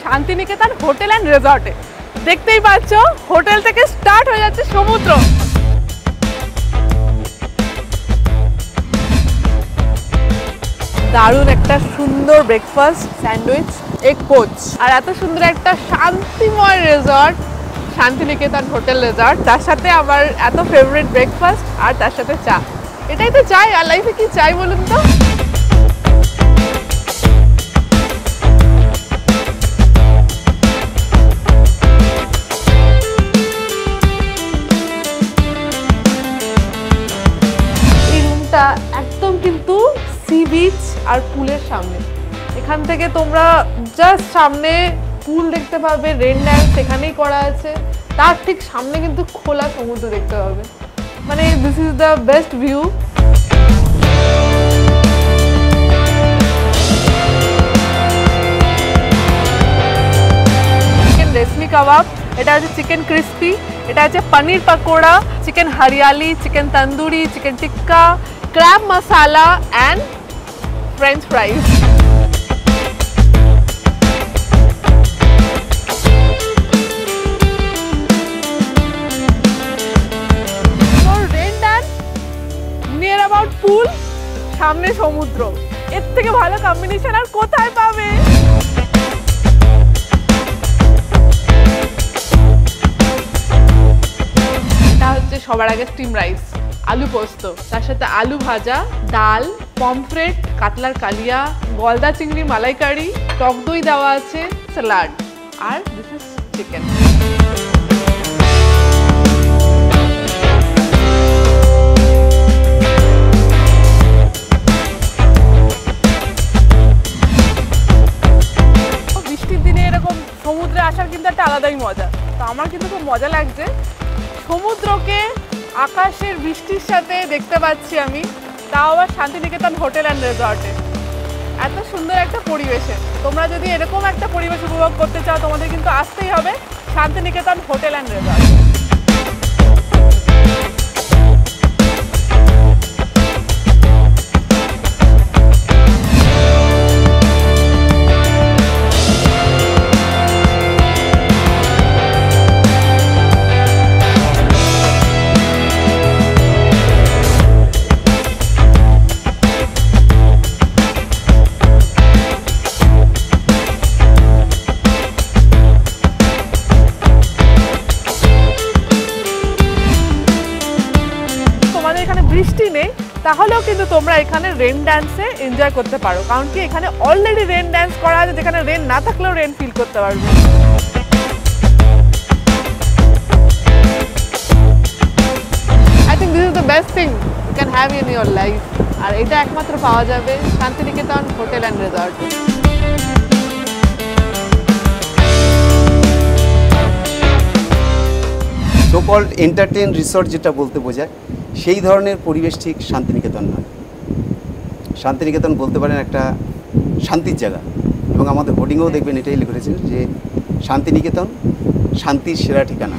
Santiniketan hotel and রিসর্টে। দেখতেই পাচ্ছ হোটেল থেকে স্টার্ট হয়ে যাচ্ছে সমুদ্র। দারুণ একটা সুন্দর ব্রেকফাস্ট, স্যান্ডউইচ, এগ পোচ, আর এত সুন্দর একটা শান্তিময় রিসর্ট শান্তিনিকেতন হোটেল রিসর্ট। তার সাথে আমার এত ফেভারিট ব্রেকফাস্ট আর তার সাথে চা। এটাই তো চাই, আর লাইফে কি চাই বলুন তো। এই রুমটা একদম কিন্তু সি বিচ আর পুলের সামনে। এখান থেকে তোমরা জাস্ট সামনে পুল দেখতে পাবে, রেন ড্যান্স এখানেই করা আছে, তার ঠিক সামনে কিন্তু খোলা সমুদ্র দেখতে পাবে। মানে this is the best view. Chicken reshmi kebab, এটা আছে চিকেন ক্রিস্পি, এটা আছে paneer pakora, chicken hariyali, chicken tandoori, chicken tikka, crab masala and French fries. Pool, সামনে সমুদ্র, এর থেকে ভালো কম্বিনেশন আর কোথায় পাবে। এটা হচ্ছে সবার আগে স্টিম রাইস, আলু পোস্ত, তার সাথে আলু ভাজা, ডাল, পমফ্রেট, কাতলার কালিয়া, গলদা চিংড়ির মালাইকারি, টক দই দেওয়া আছে, স্যালাড, আর দিস ইজ চিকেন। সমুদ্রে আসার কিন্তু একটা আলাদাই মজা। তো আমার কিন্তু খুব মজা লাগছে, সমুদ্রকে আকাশের বৃষ্টির সাথে দেখতে পাচ্ছি আমি, তাও আবার শান্তিনিকেতন হোটেল অ্যান্ড রিসর্টে। এত সুন্দর একটা পরিবেশে তোমরা যদি এরকম একটা পরিবেশ উপভোগ করতে চাও, তোমাদের কিন্তু আসতেই হবে শান্তিনিকেতন হোটেল অ্যান্ড রিসর্ট। বৃষ্টি নেই, তাহলেও কিন্তু তোমরা এখানে রেন ড্যান্সে এনজয় করতে পারো, কারণ কি এখানে অলরেডি রেন ড্যান্স করা আছে, যেখানে রেন না থাকলেও রেন ফিল করতে পারবে। I think this is the best thing you can have in your life, আর এটা একমাত্র পাওয়া যাবে Shantiniketan hotel and resort. So called entertain resort যেটা বলতে বোঝায়, সেই ধরনের পরিবেশ ঠিক শান্তিনিকেতন নয়। শান্তিনিকেতন বলতে পারেন একটা শান্তির জায়গা, এবং আমাদের হোর্ডিংয়েও দেখবেন এটাই লিখেছেন যে শান্তিনিকেতন শান্তির সেরা ঠিকানা।